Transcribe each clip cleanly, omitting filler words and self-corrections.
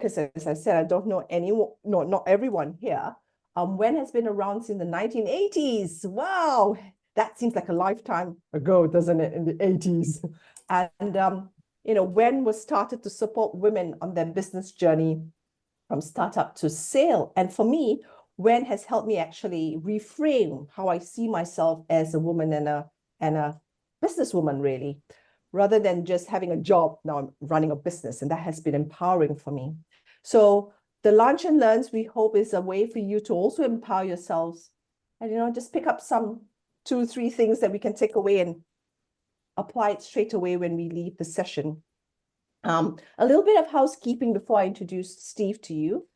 because as I said, I don't know anyone, no, not everyone here. WEN has been around since the 1980s. Wow, that seems like a lifetime ago, doesn't it, in the 80s? And, WEN was started to support women on their business journey from startup to sale. And for me, WEN has helped me actually reframe how I see myself as a woman and a businesswoman, really, rather than just having a job. Now I'm running a business, and that has been empowering for me. So the Lunch and Learns, we hope, is a way for you to also empower yourselves and, just pick up some 2-3 things that we can take away and apply it straight away when we leave the session. A little bit of housekeeping before I introduce Steve to you.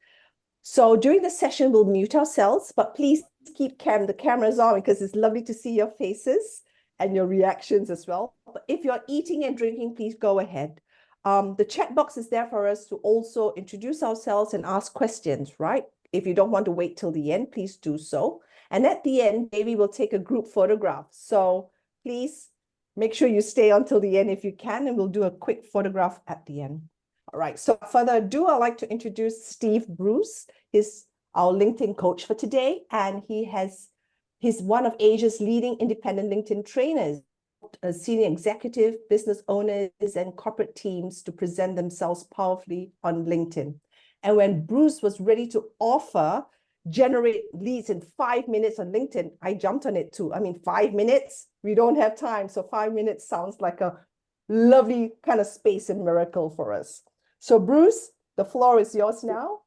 So during the session, we'll mute ourselves, but please keep the cameras on because it's lovely to see your faces and your reactions as well. But if you're eating and drinking, please go ahead. The chat box is there for us to also introduce ourselves and ask questions, right? If you don't want to wait till the end, please do so. And at the end, Davey will take a group photograph. So please make sure you stay until the end if you can, and we'll do a quick photograph at the end. All right, so further ado, I'd like to introduce Steve Bruce. He's our LinkedIn coach for today, and he's one of Asia's leading independent LinkedIn trainers, senior executive, business owners, and corporate teams to present themselves powerfully on LinkedIn. And when Bruce was ready to generate leads in 5 minutes on LinkedIn, I jumped on it too. I mean, 5 minutes, we don't have time. So 5 minutes sounds like a lovely kind of space and miracle for us. So Bruce, the floor is yours now.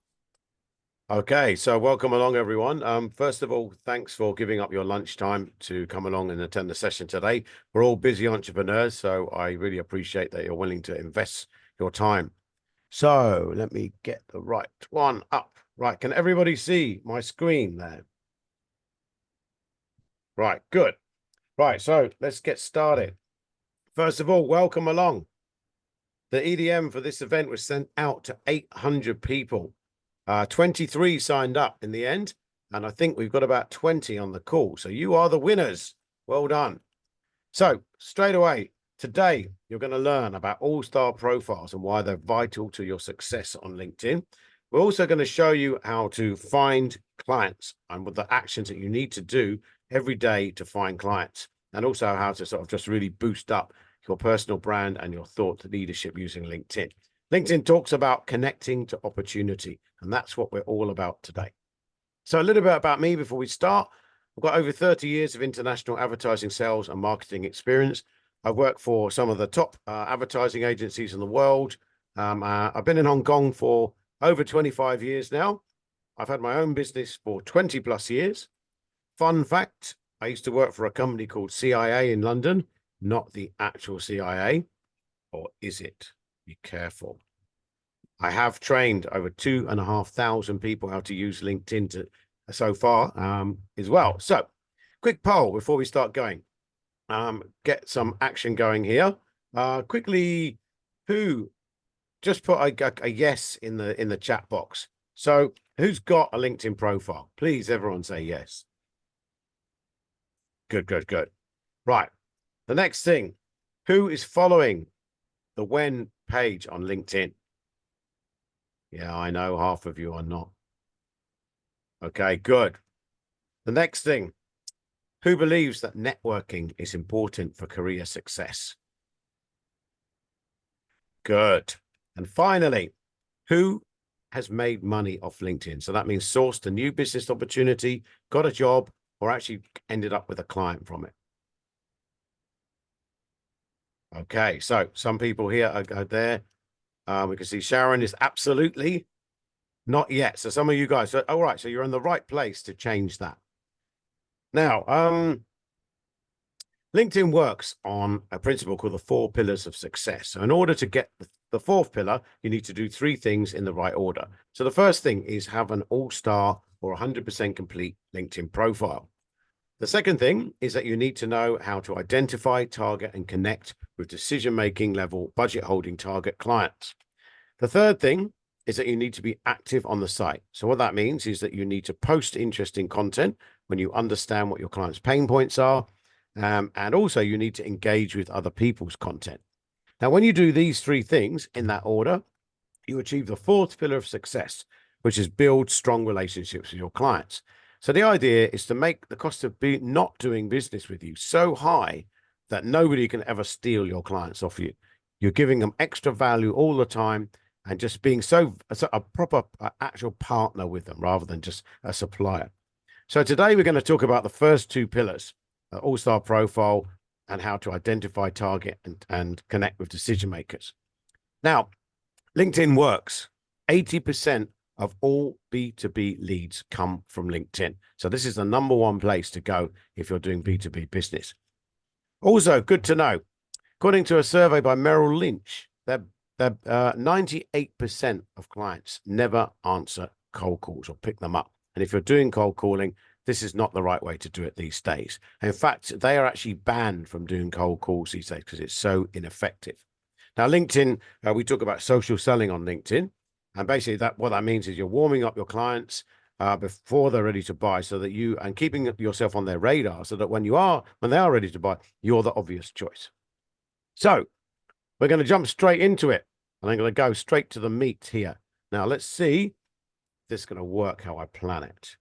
Okay, so welcome along, everyone. First of all, thanks for giving up your lunchtime to come along and attend the session today. We're all busy entrepreneurs, so I really appreciate that you're willing to invest your time. So let me get the right one up. Right, can everybody see my screen there? Right, good. Right, so let's get started. First of all, welcome along. The EDM for this event was sent out to 800 people. 23 signed up in the end, and I think we've got about 20 on the call. So you are the winners. Well done. So straight away, today, you're going to learn about all-star profiles and why they're vital to your success on LinkedIn. We're also going to show you how to find clients and what the actions that you need to do every day to find clients, and also how to sort of just really boost up your personal brand and your thought leadership using LinkedIn. LinkedIn talks about connecting to opportunity, and that's what we're all about today. So a little bit about me before we start. I've got over 30 years of international advertising, sales, and marketing experience. I've worked for some of the top advertising agencies in the world. I've been in Hong Kong for over 25 years now. I've had my own business for 20 plus years. Fun fact, I used to work for a company called CIA in London, not the actual CIA. Or is it? Be careful. I have trained over 2,500 people how to use LinkedIn so far as well. So quick poll before we start going. Get some action going here. Quickly, who just put a yes in the chat box. So who's got a LinkedIn profile? Please, everyone say yes. Good, good, good. Right. The next thing, who is following the WEN page on LinkedIn? Yeah, I know half of you are not. Okay, good. The next thing, who believes that networking is important for career success? Good. And finally, who has made money off LinkedIn? So that means sourced a new business opportunity, got a job, or actually ended up with a client from it. Okay, so some people here are there. We can see Sharon is absolutely not yet. So some of you guys, all right, so you're in the right place to change that. Now, LinkedIn works on a principle called the 4 pillars of success. So in order to get the 4th pillar, you need to do 3 things in the right order. So the first thing is have an all-star or 100% complete LinkedIn profile. The second thing is that you need to know how to identify, target, and connect with decision-making level, budget-holding target clients. The third thing is that you need to be active on the site. So what that means is that you need to post interesting content when you understand what your clients' pain points are. And also you need to engage with other people's content. Now, when you do these 3 things in that order, you achieve the fourth pillar of success, which is build strong relationships with your clients. So the idea is to make the cost of not doing business with you so high that nobody can ever steal your clients off you. You're giving them extra value all the time and just being a proper actual partner with them rather than just a supplier. So today we're going to talk about the first two pillars, all-star profile and how to identify, target, and connect with decision makers. Now, LinkedIn works. 80% of all B2B leads come from LinkedIn. So this is the number one place to go if you're doing B2B business. Also, good to know, according to a survey by Merrill Lynch, that 98% of clients never answer cold calls or pick them up. And if you're doing cold calling, this is not the right way to do it these days. In fact, they are actually banned from doing cold calls these days because it's so ineffective. Now, LinkedIn, we talk about social selling on LinkedIn. And basically what that means is you're warming up your clients before they're ready to buy, so that and keeping yourself on their radar so that when they are ready to buy, you're the obvious choice. So we're going to jump straight into it. And I'm going to go straight to the meat here. Now, let's see if this is going to work how I plan it.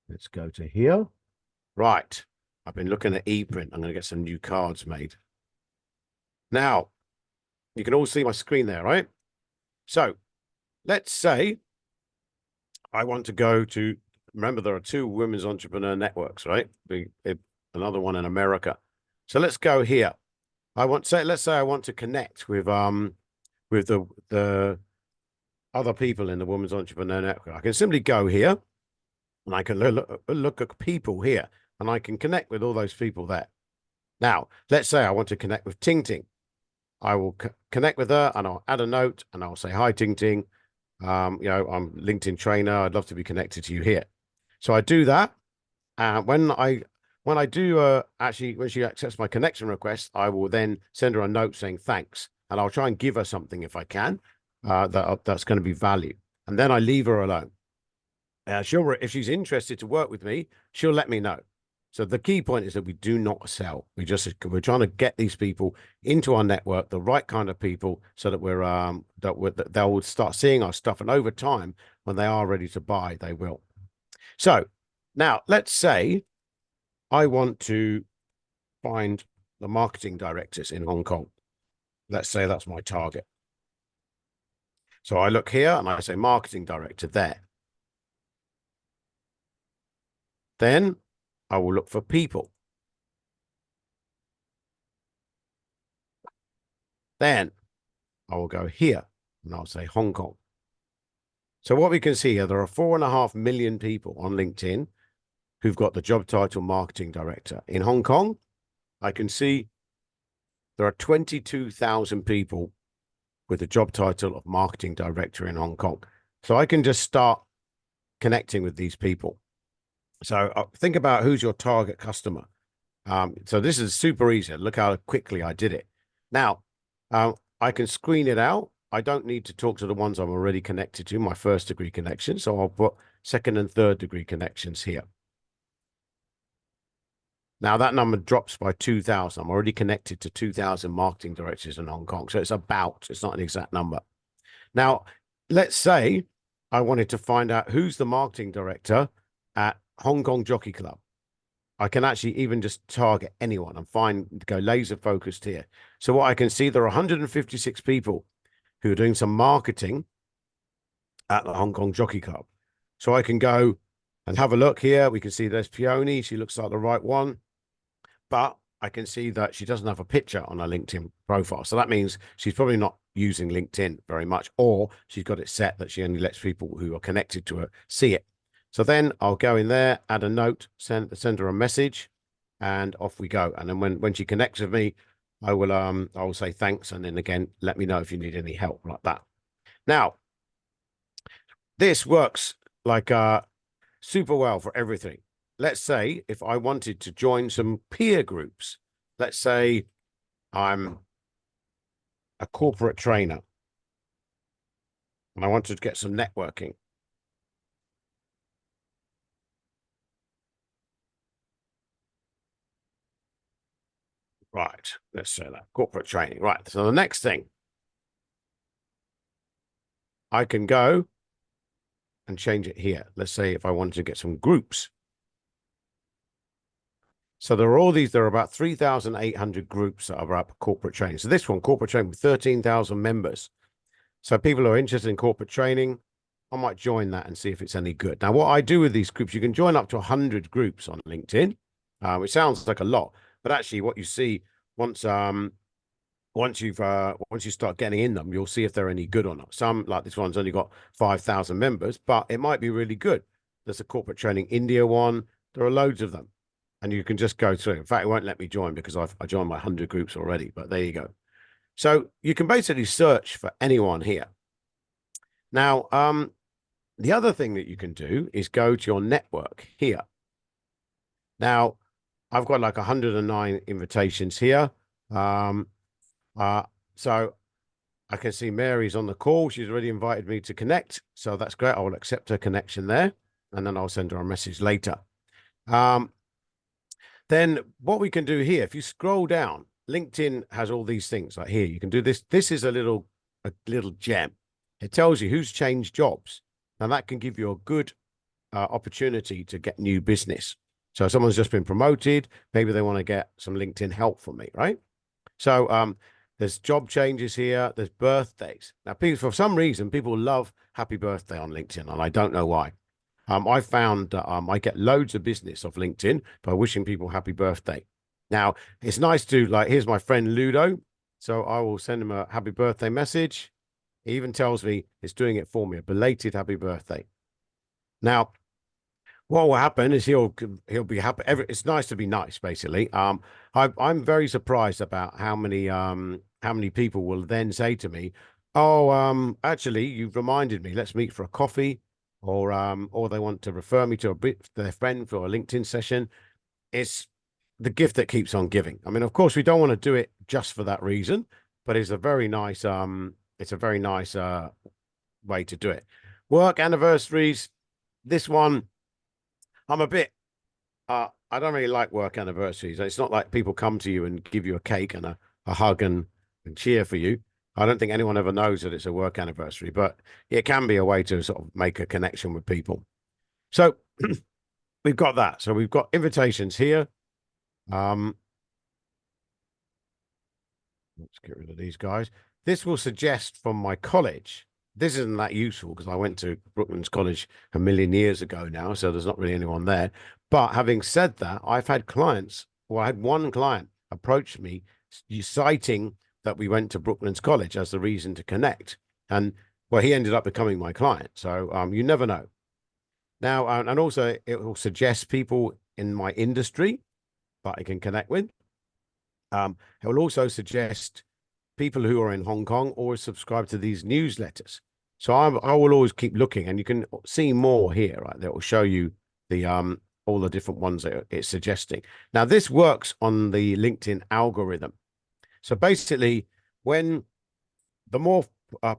Let's go to here. Right. I've been looking at ePrint. I'm going to get some new cards made. Now, you can all see my screen there, right? So let's say I want to go to, remember, there are two women's entrepreneur networks, right? Another one in America. So let's go here. Let's say I want to connect with the other people in the women's entrepreneur network. I can simply go here and I can look at people here and I can connect with all those people there. Now, let's say I want to connect with Ting Ting. I will connect with her and I'll add a note and I'll say, hi, Ting Ting. I'm LinkedIn trainer. I'd love to be connected to you here. So I do that. And when she accepts my connection request, I will then send her a note saying thanks. And I'll try and give her something if I can, that's going to be value. And then I leave her alone. If she's interested to work with me, she'll let me know. So the key point is that we do not sell. We're trying to get these people into our network, the right kind of people, so that they'll start seeing our stuff. And over time, when they are ready to buy, they will. So now let's say I want to find the marketing directors in Hong Kong. Let's say that's my target. So I look here and I say marketing director there. Then I will look for people. Then I will go here and I'll say Hong Kong. So what we can see here, there are 4.5 million people on LinkedIn who've got the job title marketing director. In Hong Kong, I can see there are 22,000 people with the job title of marketing director in Hong Kong. So I can just start connecting with these people. So think about who's your target customer. So this is super easy. Look how quickly I did it. Now, I can screen it out. I don't need to talk to the ones I'm already connected to, my first degree connection. So I'll put second and third degree connections here. Now that number drops by 2,000. I'm already connected to 2,000 marketing directors in Hong Kong. So it's not an exact number. Now, let's say I wanted to find out who's the marketing director at Hong Kong Jockey Club. I can actually even just target anyone and go laser focused here. So what I can see, there are 156 people who are doing some marketing at the Hong Kong Jockey Club. So I can go and have a look here. We can see there's Peony. She looks like the right one, but I can see that she doesn't have a picture on her LinkedIn profile. So that means she's probably not using LinkedIn very much, or she's got it set that she only lets people who are connected to her see it. So then I'll go in there, add a note, send her a message, and off we go. And then when she connects with me, I will say thanks, and then again, let me know if you need any help like that. Now, this works like super well for everything. Let's say if I wanted to join some peer groups, let's say I'm a corporate trainer and I wanted to get some networking. Right, let's say that corporate training. Right, so the next thing I can go and change it here. Let's say if I wanted to get some groups. So there are all these, there are about 3,800 groups that are about corporate training. So this one, corporate training with 13,000 members. So people who are interested in corporate training, I might join that and see if it's any good. Now, what I do with these groups, you can join up to 100 groups on LinkedIn, which sounds like a lot, but actually what you see once you start getting in them, you'll see if they're any good or not. Some, like this one's only got 5,000 members, but it might be really good. There's a corporate training India one. There are loads of them, and you can just go through. In fact, it won't let me join because I joined my 100 groups already, but there you go. So you can basically search for anyone here. Now, the other thing that you can do is go to your network here. Now, I've got like 109 invitations here. So I can see Mary's on the call. She's already invited me to connect. So that's great. I will accept her connection there, and then I'll send her a message later. Then what we can do here, if you scroll down, LinkedIn has all these things like here. You can do this. This is a little gem. It tells you who's changed jobs. Now that can give you a good opportunity to get new business. So someone's just been promoted. Maybe they want to get some LinkedIn help from me, right? So there's job changes here. There's birthdays. Now, people, for some reason, people love happy birthday on LinkedIn, and I don't know why. I found that I get loads of business off LinkedIn by wishing people happy birthday. Now, it's nice to, like, here's my friend Ludo. So I will send him a happy birthday message. He even tells me it's doing it for me, a belated happy birthday. Now, what will happen is he'll be happy. It's nice to be nice, basically. I'm very surprised about how many people will then say to me, "Oh, actually, you've reminded me. Let's meet for a coffee," or they want to refer me to their friend for a LinkedIn session. It's the gift that keeps on giving. I mean, of course, we don't want to do it just for that reason, but it's a very nice way to do it. Work anniversaries. This one, I'm a bit, I don't really like work anniversaries. It's not like people come to you and give you a cake and a hug and cheer for you. I don't think anyone ever knows that it's a work anniversary, but it can be a way to sort of make a connection with people. So we've got that. So we've got invitations here. Let's get rid of these guys. This will suggest from my college. This isn't that useful because I went to Brooklands College a million years ago now, so there's not really anyone there. But having said that, I've had clients, well, I had one client approach me citing that we went to Brooklands College as the reason to connect. And well, he ended up becoming my client. So you never know. Now, and also it will suggest people in my industry that I can connect with. It will also suggest people who are in Hong Kong or subscribe to these newsletters. So I will always keep looking, and you can see more here, right? That will show you the all the different ones that it's suggesting. Now, this works on the LinkedIn algorithm. So basically, when the more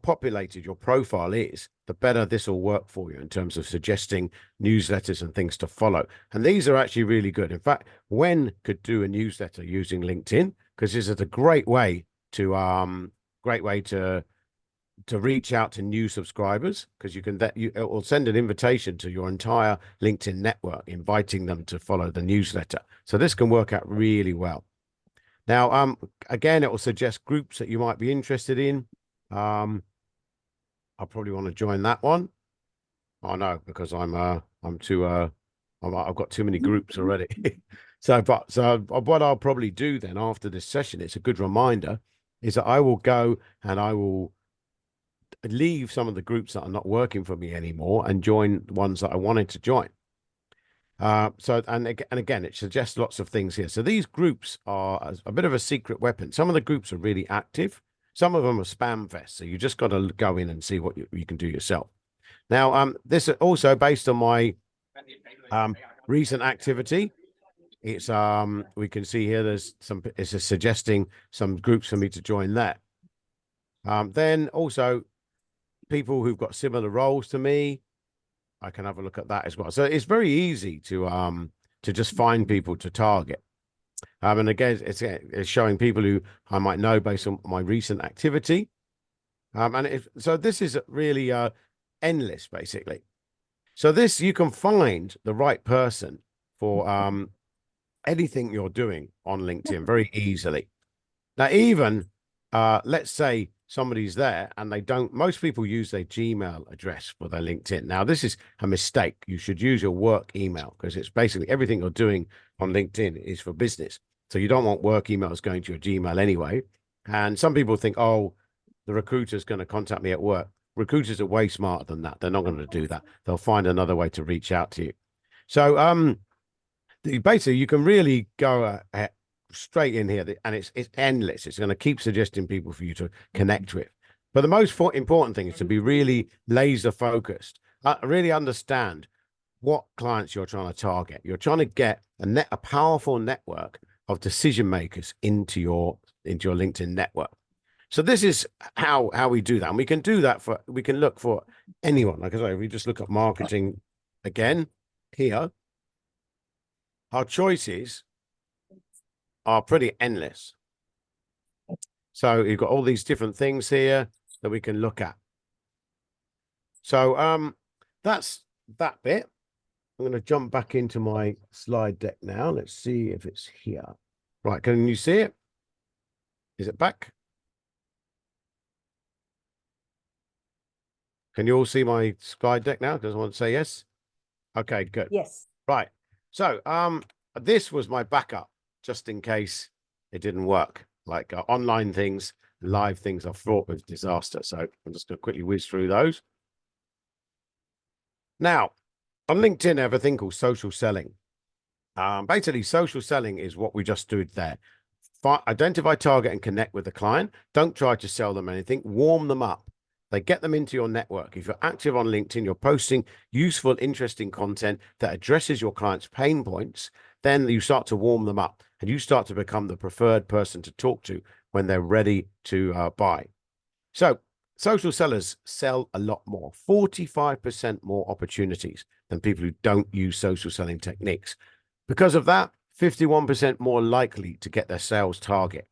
populated your profile is, the better this will work for you in terms of suggesting newsletters and things to follow. And these are actually really good. In fact, WEN could do a newsletter using LinkedIn because this is a great way to reach out to new subscribers, because you can it will send an invitation to your entire LinkedIn network, inviting them to follow the newsletter. So this can work out really well. Now, again, it will suggest groups that you might be interested in. I'll probably want to join that one. Oh no, because I've got too many groups already. So what I'll probably do then after this session, it's a good reminder, is that I will go and I will leave some of the groups that are not working for me anymore and join ones that I wanted to join. And again, it suggests lots of things here. So these groups are a bit of a secret weapon. Some of the groups are really active. Some of them are spam fest. So you just got to go in and see what you can do yourself. Now, this is also based on my recent activity. It's we can see here there's it's suggesting some groups for me to join there. Then also people who've got similar roles to me, I can have a look at that as well. So it's very easy to just find people to target. And again, it's showing people who I might know based on my recent activity. So this is really endless, basically. So this, you can find the right person for anything you're doing on LinkedIn very easily. Now, even let's say somebody's there and they don't, most people use their Gmail address for their LinkedIn. Now, this is a mistake. You should use your work email because it's basically everything you're doing on LinkedIn is for business. So you don't want work emails going to your Gmail anyway. And some people think, oh, the recruiter's going to contact me at work. Recruiters are way smarter than that. They're not going to do that. They'll find another way to reach out to you. So basically you can really go straight in here and it's endless. It's going to keep suggesting people for you to connect with. But the most important thing is to be really laser focused, really understand what clients you're trying to target. You're trying to get a powerful network of decision makers into your LinkedIn network. So this is how we do that. And we can do that we can look for anyone. Like I say, if we just look at marketing again here, our choices are pretty endless. So you've got all these different things here that we can look at. So that's that bit. I'm going to jump back into my slide deck now. Let's see if it's here. Right, can you see it? Is it back? Can you all see my slide deck now? Does anyone say yes? Okay, good. Yes. Right. So this was my backup just in case it didn't work. Like online things, live things are fraught with disaster. So I'm just going to quickly whiz through those. Now, on LinkedIn, I have a thing called social selling. Basically, social selling is what we just did there. Identify, target, and connect with the client. Don't try to sell them anything. Warm them up. They get them into your network. If you're active on LinkedIn, you're posting useful, interesting content that addresses your client's pain points, then you start to warm them up and you start to become the preferred person to talk to when they're ready to buy. So social sellers sell a lot more, 45% more opportunities than people who don't use social selling techniques. Because of that, 51% more likely to get their sales target.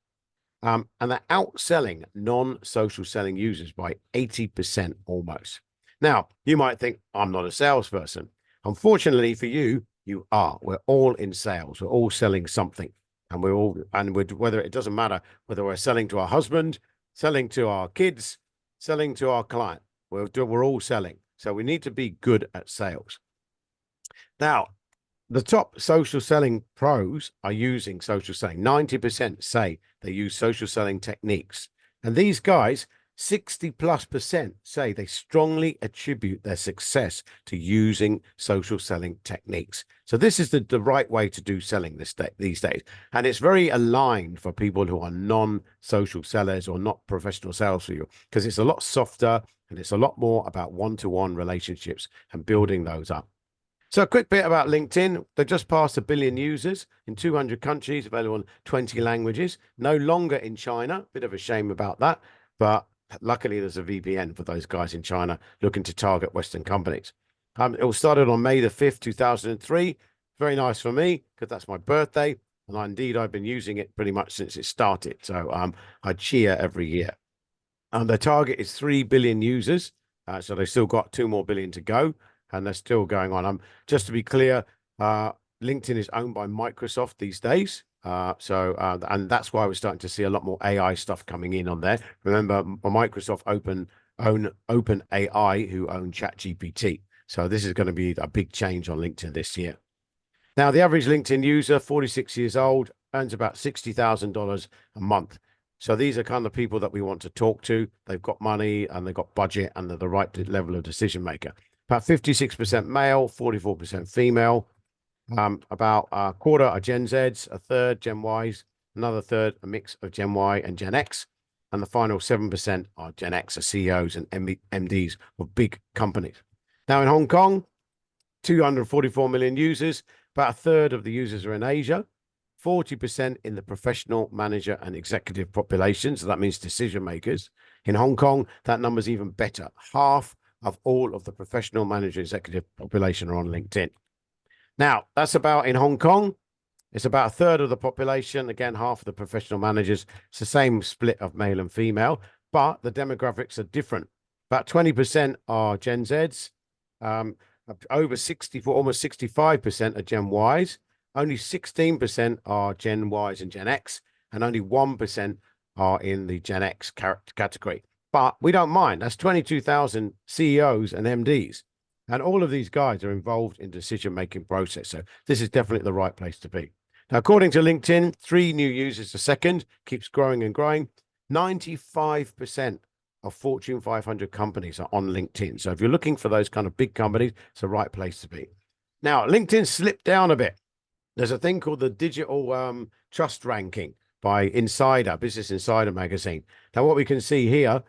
And they're outselling non-social selling users by 80% almost. Now, you might think, I'm not a salesperson. Unfortunately for you, you are. We're all in sales. We're all selling something. And whether it doesn't matter whether we're selling to our husband, selling to our kids, selling to our client, we're all selling. So we need to be good at sales. Now, the top social selling pros are using social selling. 90% say they use social selling techniques. And these guys, 60+% say they strongly attribute their success to using social selling techniques. So this is the right way to do selling these days. And it's very aligned for people who are non-social sellers or not professional sales people, because it's a lot softer and it's a lot more about one-to-one relationships and building those up. So a quick bit about LinkedIn. They just passed 1 billion users in 200 countries, available in 20 languages, no longer in China. Bit of a shame about that, but luckily there's a VPN for those guys in China looking to target Western companies. It was started on May the 5th, 2003. Very nice for me because that's my birthday. And I've been using it pretty much since it started. So I cheer every year. Their target is 3 billion users. So they've still got 2 more billion to go. And they're still going on. Just to be clear, LinkedIn is owned by Microsoft these days. And that's why we're starting to see a lot more AI stuff coming in on there. Remember, Microsoft own OpenAI, who own ChatGPT. So this is going to be a big change on LinkedIn this year. Now, the average LinkedIn user, 46 years old, earns about $60,000 a month. So these are kind of people that we want to talk to. They've got money and they've got budget and they're the right level of decision maker. About 56% male, 44% female. About a quarter are Gen Zs, a third Gen Ys, another third a mix of Gen Y and Gen X, and the final 7% are Gen X, are CEOs and MDs of big companies. Now in Hong Kong, 244 million users. About a third of the users are in Asia, 40% in the professional, manager, and executive population. So that means decision makers. In Hong Kong, that number's even better. Half of all of the professional, manager, executive population are on LinkedIn. Now, that's about in Hong Kong. It's about a third of the population. Again, half of the professional managers. It's the same split of male and female. but the demographics are different. About 20% are Gen Zs, over 64, almost 65% are Gen Ys, only 16% are Gen Ys and Gen X, and only 1% are in the Gen X category. But we don't mind. That's 22,000 CEOs and MDs. And all of these guys are involved in decision-making process. So this is definitely the right place to be. Now, according to LinkedIn, 3 new users a second, keeps growing and growing. 95% of Fortune 500 companies are on LinkedIn. So if you're looking for those kind of big companies, it's the right place to be. Now, LinkedIn slipped down a bit. There's a thing called the Digital Trust Ranking by Insider, Business Insider magazine. Now, what we can see here,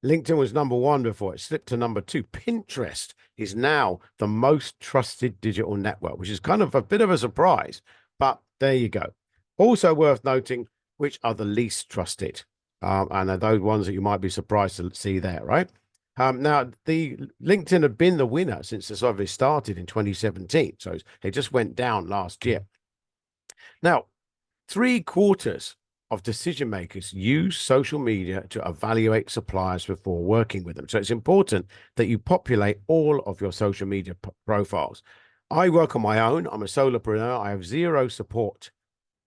LinkedIn was #1 before. It slipped to #2. Pinterest is now the most trusted digital network, which is kind of a bit of a surprise, but there you go. Also worth noting, which are the least trusted. And are those ones that you might be surprised to see there, right? Now, the LinkedIn had been the winner since the survey started in 2017. So it just went down last year. Now, 3/4 of decision makers use social media to evaluate suppliers before working with them. So it's important that you populate all of your social media profiles. I work on my own. I'm a solopreneur. I have 0 support.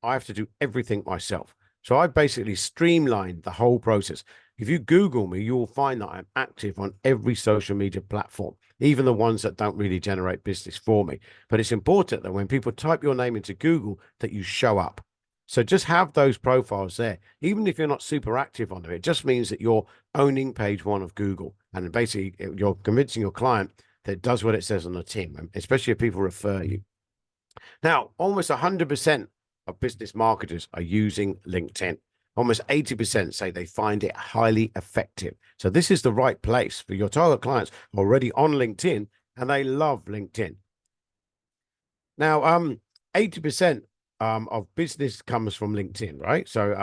I have to do everything myself. So I've basically streamlined the whole process. If you Google me, you will find that I'm active on every social media platform, even the ones that don't really generate business for me. But it's important that when people type your name into Google, that you show up. So just have those profiles there. Even if you're not super active on them, it just means that you're owning page 1 of Google. And basically, you're convincing your client that it does what it says on the tin, especially if people refer you. Now, almost 100% of business marketers are using LinkedIn. Almost 80% say they find it highly effective. So this is the right place for your target clients already on LinkedIn, and they love LinkedIn. Now, 80% of business comes from LinkedIn, right? So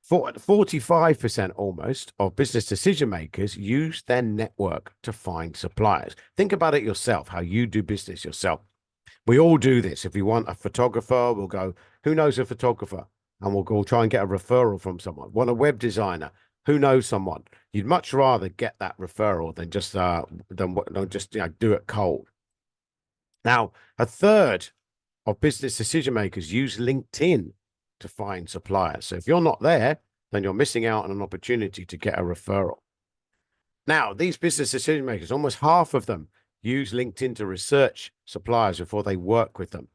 45% almost of business decision makers use their network to find suppliers. Think about it yourself, how you do business yourself. We all do this. If we want a photographer, we'll go, who knows a photographer? And we'll go try and get a referral from someone. Want a web designer? Who knows someone? You'd much rather get that referral than just do it cold. Now, 1/3 of business decision makers use LinkedIn to find suppliers. So if you're not there, then you're missing out on an opportunity to get a referral. Now, these business decision makers, almost half of them use LinkedIn to research suppliers before they work with them.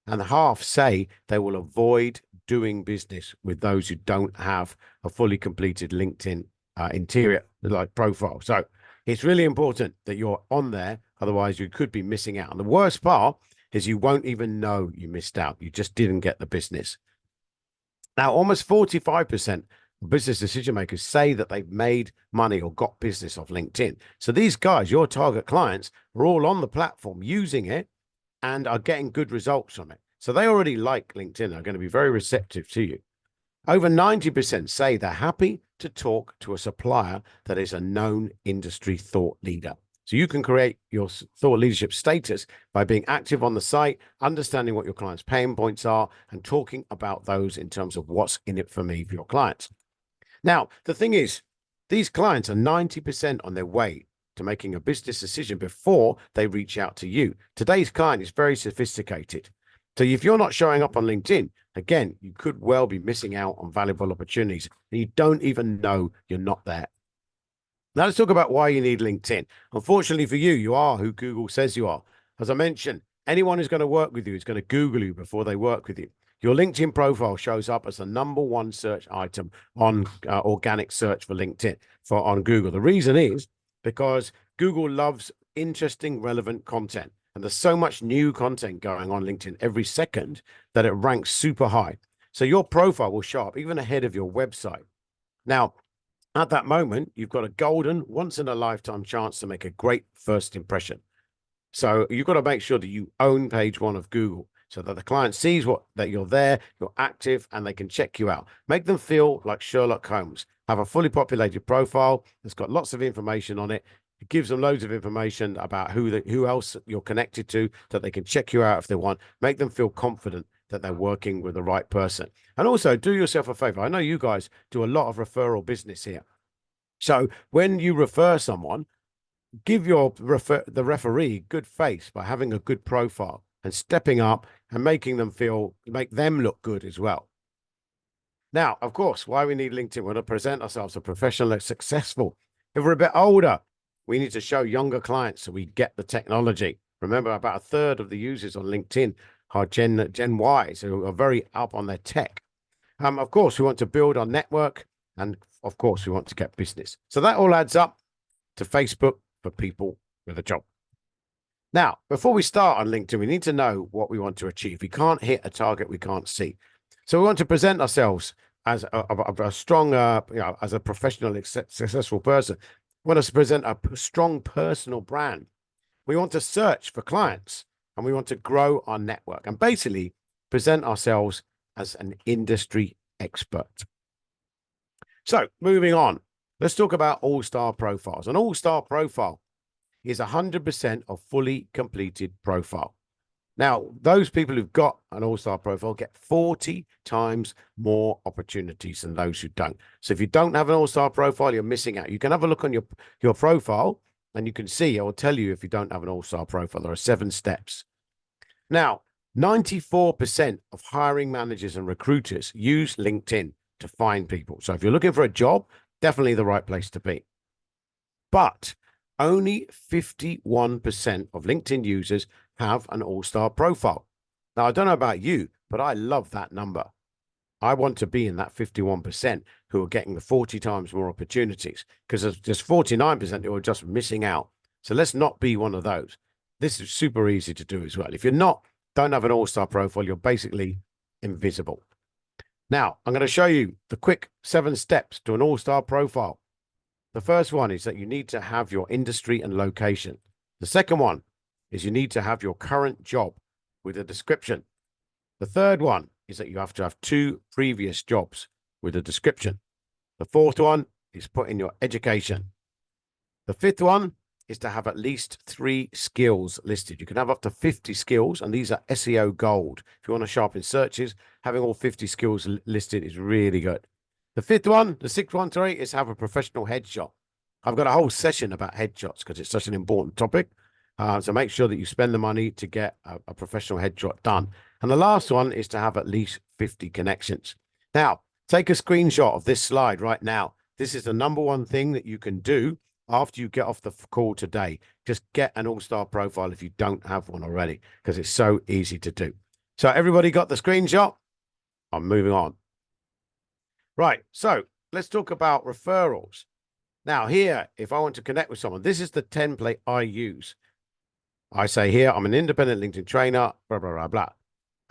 And half say they will avoid doing business with those who don't have a fully completed LinkedIn interior like profile. So it's really important that you're on there. Otherwise, you could be missing out. And the worst part is you won't even know you missed out. You just didn't get the business. Now, almost 45% of business decision makers say that they've made money or got business off LinkedIn. So these guys, your target clients, are all on the platform using it and are getting good results from it. So they already like LinkedIn. They're going to be very receptive to you. Over 90% say they're happy to talk to a supplier that is a known industry thought leader. So you can create your thought leadership status by being active on the site, understanding what your clients' pain points are, and talking about those in terms of what's in it for me for your clients. Now, the thing is, these clients are 90% on their way to making a business decision before they reach out to you. Today's client is very sophisticated. So if you're not showing up on LinkedIn, again, you could well be missing out on valuable opportunities and you don't even know you're not there. Now let's talk about why you need LinkedIn. Unfortunately for you, you are who Google says you are. As I mentioned, anyone who's going to work with you is going to Google you before they work with you. Your LinkedIn profile shows up as the #1 search item on organic search for LinkedIn on Google. The reason is because Google loves interesting, relevant content. And there's so much new content going on LinkedIn every second that it ranks super high. So your profile will show up even ahead of your website. Now, at that moment, you've got a golden, once-in-a-lifetime chance to make a great first impression. So you've got to make sure that you own page 1 of Google so that the client sees that you're there, you're active, and they can check you out. Make them feel like Sherlock Holmes. Have a fully populated profile that's got lots of information on it. It gives them loads of information about who else you're connected to, that they can check you out if they want. Make them feel confident that they're working with the right person. And also do yourself a favor. I know you guys do a lot of referral business here. So when you refer someone, give the referee good face by having a good profile and stepping up and make them look good as well. Now, of course, why we need LinkedIn, we want to present ourselves as professional and successful. If we're a bit older, we need to show younger clients so we get the technology. Remember, about a third of the users on LinkedIn are Gen Y, so are very up on their tech. Of course, we want to build our network, and of course, we want to get business. So that all adds up to Facebook for people with a job. Now, before we start on LinkedIn, we need to know what we want to achieve. We can't hit a target we can't see. So we want to present ourselves as a strong, as a professional, successful person. We want to present a strong personal brand. We want to search for clients, and we want to grow our network and basically present ourselves as an industry expert. So moving on, let's talk about all-star profiles. An all-star profile is 100% of fully completed profile. Now, those people who've got an all-star profile get 40 times more opportunities than those who don't. So if you don't have an all-star profile, you're missing out. You can have a look on your profile and you can see, I will tell you if you don't have an all-star profile, there are 7 steps. Now, 94% of hiring managers and recruiters use LinkedIn to find people. So if you're looking for a job, definitely the right place to be. But only 51% of LinkedIn users have an all-star profile. Now, I don't know about you, but I love that number. I want to be in that 51% who are getting the 40 times more opportunities, because there's 49% who are just missing out. So let's not be one of those. This is super easy to do as well. If don't have an all-star profile, you're basically invisible. Now, I'm going to show you the quick 7 steps to an all-star profile. The first one is that you need to have your industry and location. The second one is you need to have your current job with a description. The third one is that you have to have 2 previous jobs with a description. The fourth one is put in your education. The fifth one is to have at least 3 skills listed. You can have up to 50 skills, and these are SEO gold. If you want to sharpen searches, having all 50 skills listed is really good. The sixth one, is have a professional headshot. I've got a whole session about headshots because it's such an important topic. So make sure that you spend the money to get a professional headshot done. And the last one is to have at least 50 connections. Now, take a screenshot of this slide right now. This is the #1 thing that you can do after you get off the call today. Just get an all-star profile if you don't have one already, because it's so easy to do. So everybody got the screenshot? I'm moving on. Right, so let's talk about referrals. Now here, if I want to connect with someone, this is the template I use. I say here, I'm an independent LinkedIn trainer, blah, blah, blah, blah.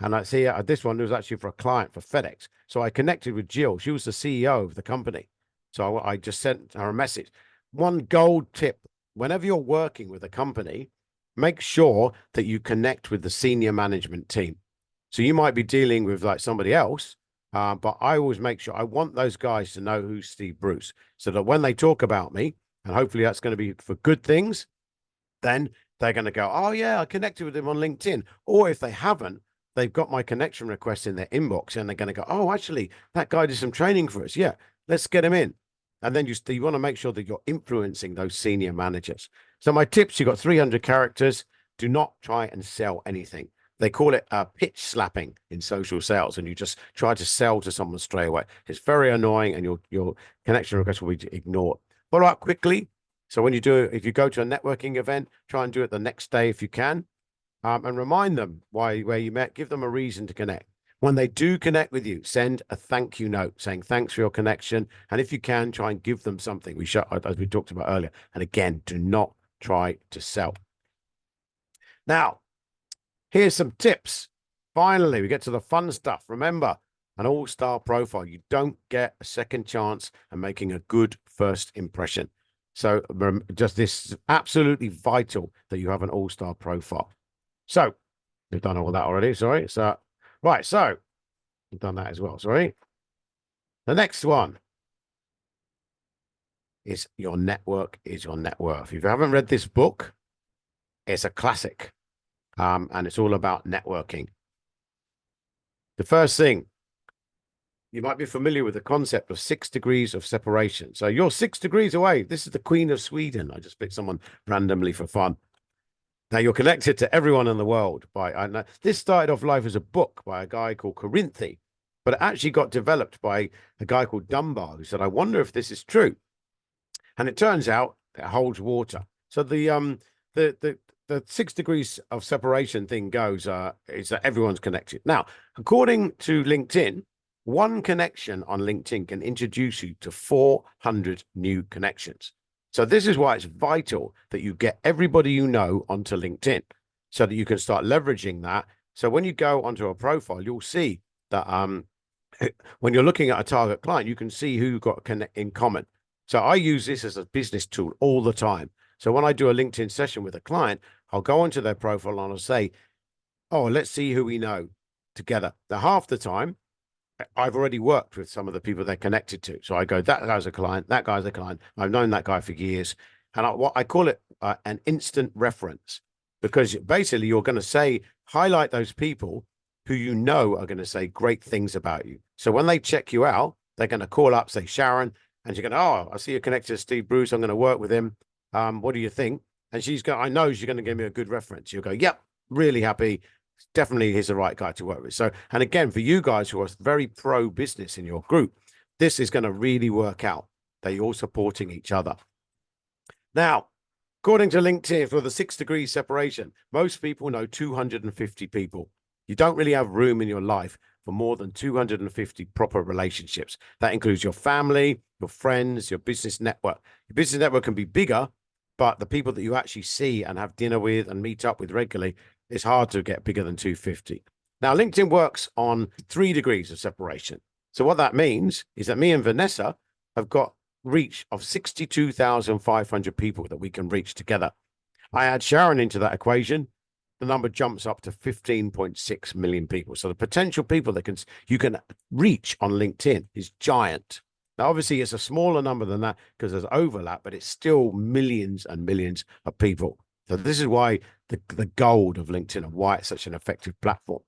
And I see this one was actually for a client for FedEx. So I connected with Jill. She was the CEO of the company. So I just sent her a message. One gold tip, whenever you're working with a company, make sure that you connect with the senior management team. So you might be dealing with like somebody else, but I always make sure I want those guys to know who's Steve Bruce, so that when they talk about me, and hopefully that's going to be for good things, then they're going to go, oh yeah, I connected with him on LinkedIn. Or if they haven't, they've got my connection request in their inbox, and they're going to go, oh, actually, that guy did some training for us. Yeah, let's get him in. And then you want to make sure that you're influencing those senior managers. So my tips, you've got 300 characters. Do not try and sell anything. They call it pitch slapping in social sales, and you just try to sell to someone straight away. It's very annoying, and your connection request will be ignored. Follow up quickly. So when if you go to a networking event, try and do it the next day if you can, and remind them where you met. Give them a reason to connect. When they do connect with you, send a thank you note saying thanks for your connection, and if you can, try and give them something. As we talked about earlier. And again, do not try to sell. Now, here's some tips. Finally, we get to the fun stuff. Remember, an all-star profile. You don't get a second chance at making a good first impression. So just this is absolutely vital that you have an all-star profile. So we've done all that already. Sorry. So right. So we've done that as well. Sorry. The next one is your network is your net worth. If you haven't read this book, it's a classic. And it's all about networking. The first thing you might be familiar with the concept of 6 degrees of separation. So you're 6 degrees away. This is the Queen of Sweden. I just picked someone randomly for fun. Now you're connected to everyone in the world by, I know this started off life as a book by a guy called Corinthi, but it actually got developed by a guy called Dunbar, who said, I wonder if this is true. And it turns out it holds water. So the 6 degrees of separation thing goes is that everyone's connected. Now, according to LinkedIn, one connection on LinkedIn can introduce you to 400 new connections. So this is why it's vital that you get everybody you know onto LinkedIn so that you can start leveraging that. So when you go onto a profile, you'll see that when you're looking at a target client, you can see who you've got in common. So I use this as a business tool all the time. So when I do a LinkedIn session with a client, I'll go onto their profile and I'll say, oh, let's see who we know together. Now, half the time, I've already worked with some of the people they're connected to. So I go, that guy's a client, that guy's a client. I've known that guy for years. And what I call it an instant reference, because basically you're going to say, highlight those people who you know are going to say great things about you. So when they check you out, they're going to call up, say, Sharon, and you're going to, oh, I see you're connected to Steve Bruce. I'm going to work with him. What do you think? And she's going, I know she's going to give me a good reference. You'll go, yep, really happy. Definitely he's the right guy to work with. So, and again, for you guys who are very pro business in your group, this is going to really work out that you're all supporting each other. Now, according to LinkedIn, for the 6 degrees separation, most people know 250 people. You don't really have room in your life for more than 250 proper relationships. That includes your family, your friends, your business network. Your business network can be bigger, but the people that you actually see and have dinner with and meet up with regularly, it's hard to get bigger than 250. Now, LinkedIn works on 3 degrees of separation. So what that means is that me and Vanessa have got reach of 62,500 people that we can reach together. I add Sharon into that equation, the number jumps up to 15.6 million people. So the potential people that you can reach on LinkedIn is giant. Now, obviously, it's a smaller number than that because there's overlap, but it's still millions and millions of people. So this is why the gold of LinkedIn and why it's such an effective platform.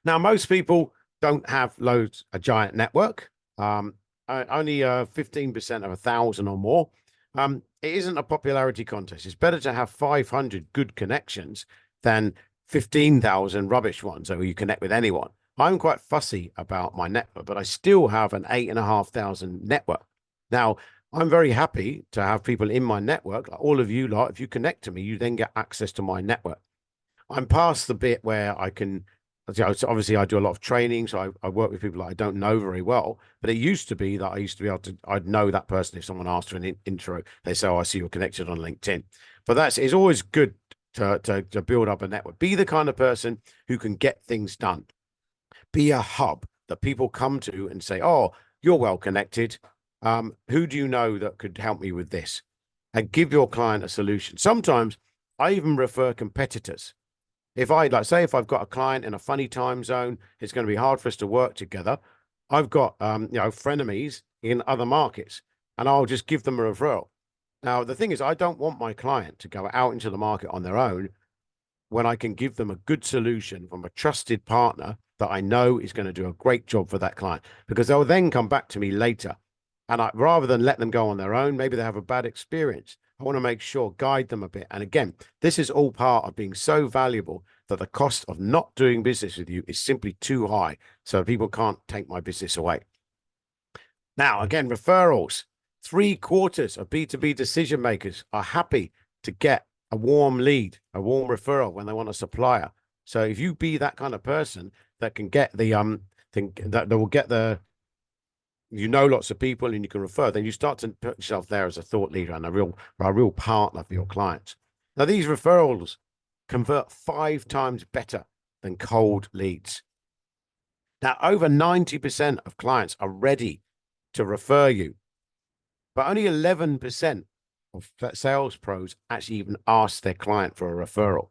Now, most people don't have a giant network. Only 15% of 1,000 or more. It isn't a popularity contest. It's better to have 500 good connections than 15,000 rubbish ones where you connect with anyone. I'm quite fussy about my network, but I still have an 8,500 network. Now, I'm very happy to have people in my network, like all of you lot. If you connect to me, you then get access to my network. I'm past the bit where I can, obviously I do a lot of training, so I work with people that I don't know very well, but it used to be that I used to be able to, I'd know that person if someone asked for an intro. They say, oh, I see you're connected on LinkedIn. But it's always good to build up a network. Be the kind of person who can get things done. Be a hub that people come to and say, oh, you're well connected. Who do you know that could help me with this? And give your client a solution. Sometimes I even refer competitors. If I've got a client in a funny time zone, it's going to be hard for us to work together. I've got, frenemies in other markets, and I'll just give them a referral. Now, the thing is, I don't want my client to go out into the market on their own when I can give them a good solution from a trusted partner that I know is going to do a great job for that client, because they'll then come back to me later. And rather than let them go on their own, maybe they have a bad experience. I want to make sure, guide them a bit. And again, this is all part of being so valuable that the cost of not doing business with you is simply too high. So people can't take my business away. Now, again, referrals. 3/4 of B2B decision makers are happy to get a warm lead, a warm referral when they want a supplier. So if you be that kind of person that can get the that will get the, lots of people and you can refer, then you start to put yourself there as a thought leader and a real partner for your clients. Now, these referrals convert 5 times better than cold leads. Now, over 90% of clients are ready to refer you, but only 11% of sales pros actually even ask their client for a referral.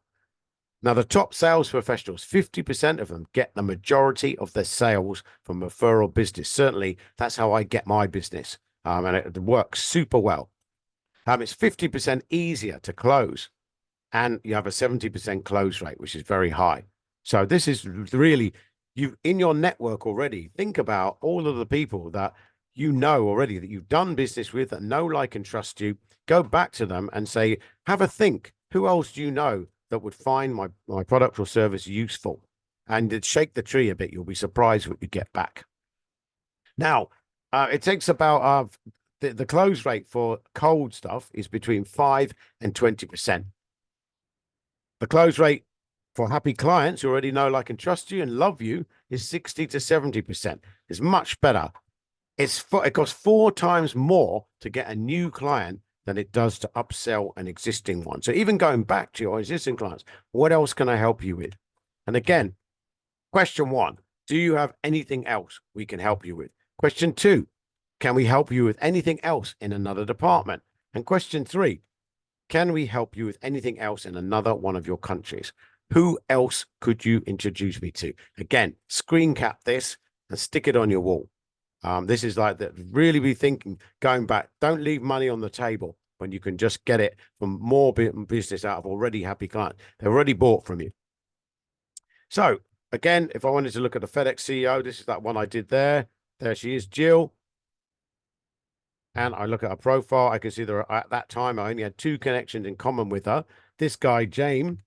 Now, the top sales professionals, 50% of them get the majority of their sales from referral business. Certainly, that's how I get my business, and it works super well. It's 50% easier to close, and you have a 70% close rate, which is very high. So this is really, you in your network already. Think about all of the people that you know already, that you've done business with, that know, like, and trust you. Go back to them and say, have a think. Who else do you know that would find my product or service useful? And shake the tree a bit. You'll be surprised what you get back. Now, it takes about the close rate for cold stuff is between 5 and 20%. The close rate for happy clients who already know, like, and trust you and love you is 60 to 70%. It's much better. It costs 4 times more to get a new client than it does to upsell an existing one. So even going back to your existing clients, what else can I help you with? And again, question 1, do you have anything else we can help you with? Question 2, can we help you with anything else in another department? And question 3, can we help you with anything else in another one of your countries? Who else could you introduce me to? Again, screen cap this and stick it on your wall. This is like that. Really be thinking, going back. Don't leave money on the table when you can just get it from more business out of already happy clients. They've already bought from you. So again, if I wanted to look at the FedEx CEO, this is that one I did there. There she is, Jill. And I look at her profile. I can see that at that time I only had 2 connections in common with her. This guy, James,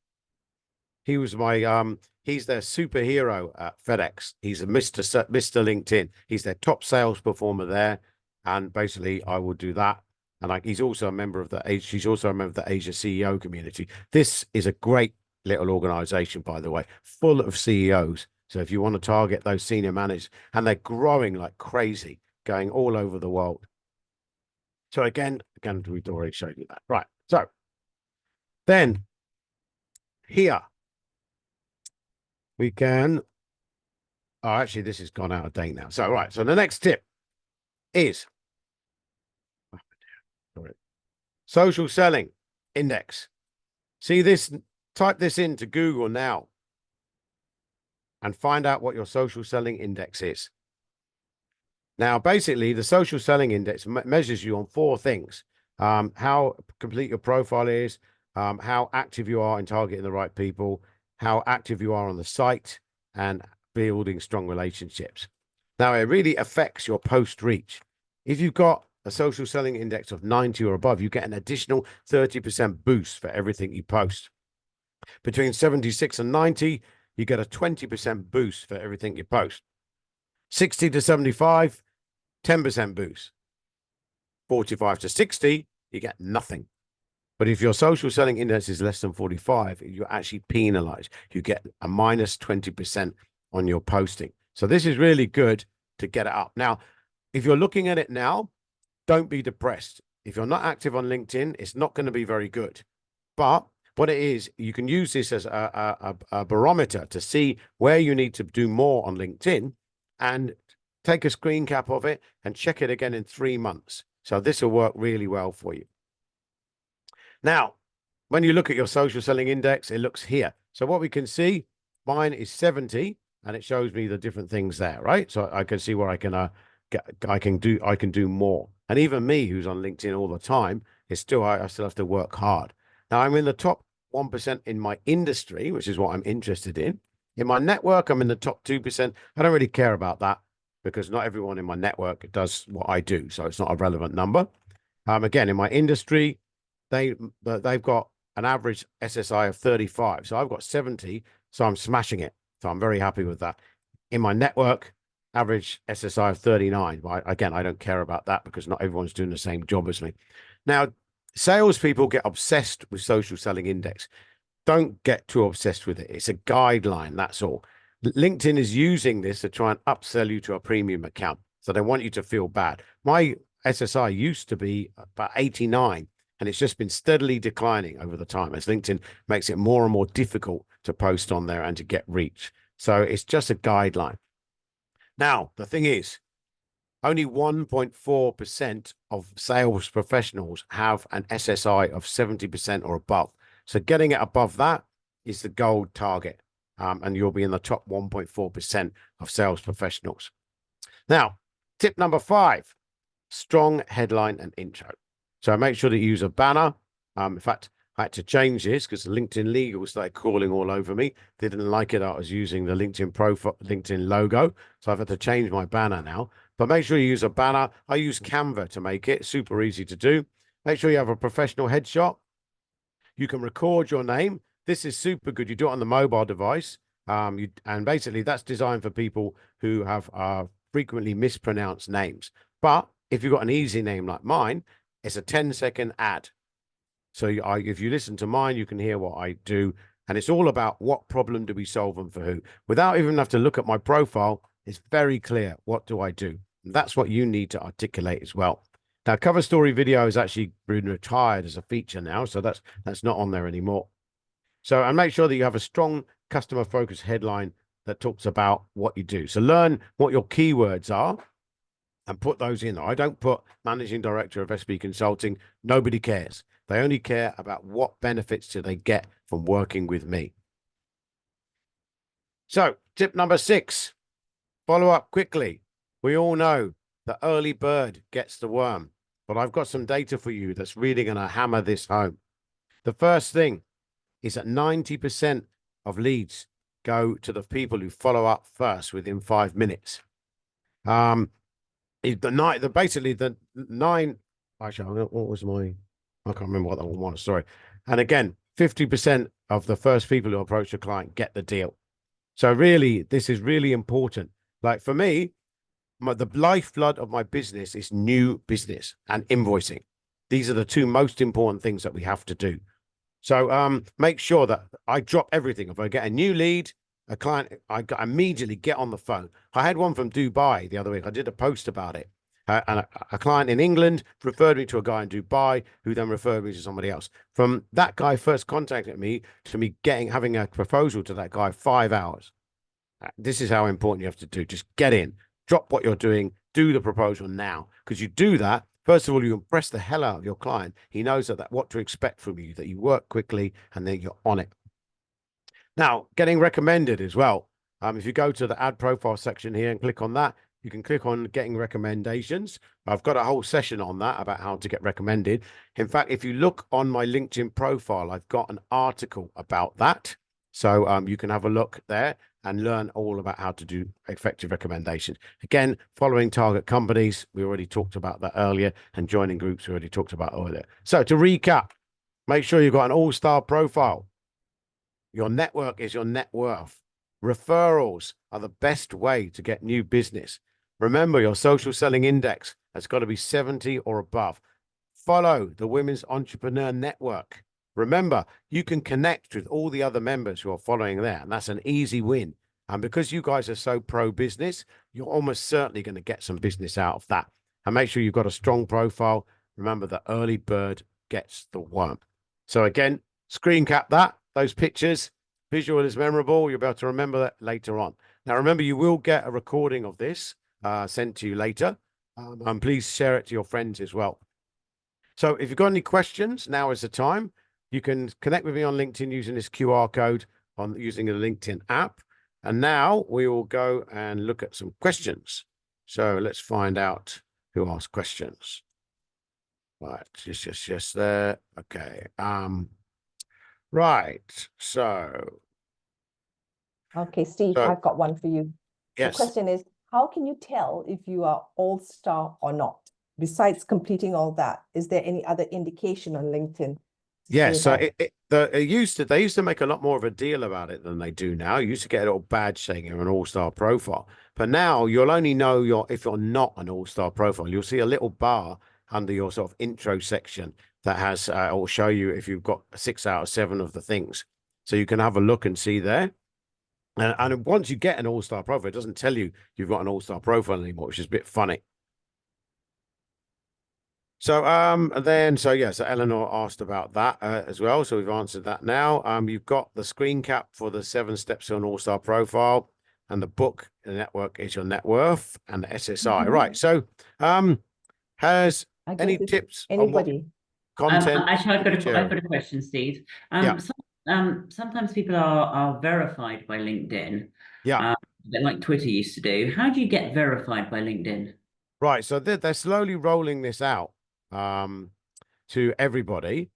he was my he's their superhero at FedEx. He's a Mr. LinkedIn. He's their top sales performer there. And basically I will do that. And he's also a member of she's also a member of the Asia CEO community. This is a great little organization, by the way, full of CEOs. So if you want to target those senior managers, and they're growing like crazy, going all over the world. So again, we've already showed you that. Right. So then here we can, oh, actually, this has gone out of date now. So, right. So the next tip is social selling index. See this, type this into Google now and find out what your social selling index is. Now, basically, the social selling index measures you on 4 things. How complete your profile is, how active you are in targeting the right people, how active you are on the site, and building strong relationships. Now, it really affects your post reach. If you've got a social selling index of 90 or above, you get an additional 30% boost for everything you post. Between 76 and 90, you get a 20% boost for everything you post. 60 to 75, 10% boost. 45 to 60, you get nothing. But if your social selling index is less than 45, you're actually penalized. You get a minus 20% on your posting. So this is really good to get it up. Now, if you're looking at it now, don't be depressed. If you're not active on LinkedIn, it's not going to be very good. But what it is, you can use this as a barometer to see where you need to do more on LinkedIn, and take a screen cap of it and check it again in 3 months. So this will work really well for you. Now, when you look at your social selling index, it looks here. So what we can see, mine is 70, and it shows me the different things there, right? So I can see where I can do more. And even me, who's on LinkedIn all the time, I still have to work hard. Now I'm in the top 1% in my industry, which is what I'm interested in. In my network, I'm in the top 2%. I don't really care about that because not everyone in my network does what I do. So it's not a relevant number. Again, in my industry, they've got an average SSI of 35. So I've got 70. So I'm smashing it. So I'm very happy with that. In my network, average SSI of 39. But again, I don't care about that because not everyone's doing the same job as me. Now, salespeople get obsessed with social selling index. Don't get too obsessed with it. It's a guideline. That's all. LinkedIn is using this to try and upsell you to a premium account. So they want you to feel bad. My SSI used to be about 89, and it's just been steadily declining over the time as LinkedIn makes it more and more difficult to post on there and to get reach. So it's just a guideline. Now, the thing is, only 1.4% of sales professionals have an SSI of 70% or above. So getting it above that is the gold target. And you'll be in the top 1.4% of sales professionals. Now, tip number 5, strong headline and intro. So make sure that you use a banner. In fact, I had to change this because LinkedIn legal started calling all over me. They didn't like it. I was using the LinkedIn profile, LinkedIn logo. So I've had to change my banner now. But make sure you use a banner. I use Canva to make it super easy to do. Make sure you have a professional headshot. You can record your name. This is super good. You do it on the mobile device. And basically that's designed for people who have frequently mispronounced names. But if you've got an easy name like mine, it's a 10-second ad. So if you listen to mine, you can hear what I do. And it's all about what problem do we solve and for who. Without even have to look at my profile, it's very clear. What do I do? And that's what you need to articulate as well. Now, cover story video is actually been retired as a feature now. So that's not on there anymore. So, and make sure that you have a strong customer focused headline that talks about what you do. So learn what your keywords are and put those in. I don't put managing director of SB Consulting. Nobody cares. They only care about what benefits do they get from working with me. So tip number 6, follow up quickly. We all know the early bird gets the worm, but I've got some data for you that's really going to hammer this home. The first thing is that 90% of leads go to the people who follow up first within 5 minutes. Basically the 9, actually, what was my, I can't remember what that one was, sorry. And again, 50% of the first people who approach the client get the deal. So really, this is really important. Like for me, the lifeblood of my business is new business and invoicing. These are the 2 most important things that we have to do. So make sure that I drop everything. If I get a new lead, a client, I immediately get on the phone. I had one from Dubai the other week. I did a post about it. And a client in England referred me to a guy in Dubai who then referred me to somebody else. From that guy first contacting me to me having a proposal to that guy, 5 hours. This is how important you have to do. Just get in, drop what you're doing, do the proposal now. Because you do that, first of all, you impress the hell out of your client. He knows that what to expect from you, that you work quickly and then you're on it. Now, getting recommended as well. If you go to the ad profile section here and click on that, you can click on getting recommendations. I've got a whole session on that about how to get recommended. In fact, if you look on my LinkedIn profile, I've got an article about that. So you can have a look there and learn all about how to do effective recommendations. Again, following target companies, we already talked about that earlier, and joining groups, we already talked about earlier. So to recap, make sure you've got an all-star profile. Your network is your net worth. Referrals are the best way to get new business. Remember, your social selling index has got to be 70 or above. Follow the Women's Entrepreneur Network. Remember, you can connect with all the other members who are following there, and that's an easy win. And because you guys are so pro-business, you're almost certainly going to get some business out of that. And make sure you've got a strong profile. Remember, the early bird gets the worm. So again, screen cap those pictures. Visual is memorable. You'll be able to remember that later on. Now, remember, you will get a recording of this sent to you later. And please share it to your friends as well. So if you've got any questions, now is the time. You can connect with me on LinkedIn using this QR code using the LinkedIn app. And now we will go and look at some questions. So let's find out who asked questions. Right, yes, there. Okay. Right. So. Okay, Steve, I've got one for you. Yes. The question is, how can you tell if you are all-star or not? Besides completing all that, is there any other indication on LinkedIn? Yes, so they used to make a lot more of a deal about it than they do now. You used to get a little badge saying you're an all-star profile, but now you'll only know if you're not an all-star profile. You'll see a little bar under your sort of intro section that has will show you if you've got 6 out of 7 of the things. So you can have a look and see there. And once you get an all-star profile, it doesn't tell you you've got an all-star profile anymore, which is a bit funny. So so Eleanor asked about that as well. So we've answered that now. You've got the screen cap for the 7 steps to an all-star profile, and the book, The Network is Your Net Worth, and the SSI. Right. So has any tips on what content? Actually, I've got a question, Steve. Sometimes people are verified by LinkedIn. Yeah. Like Twitter used to do. How do you get verified by LinkedIn? Right. So they're slowly rolling this out to everybody.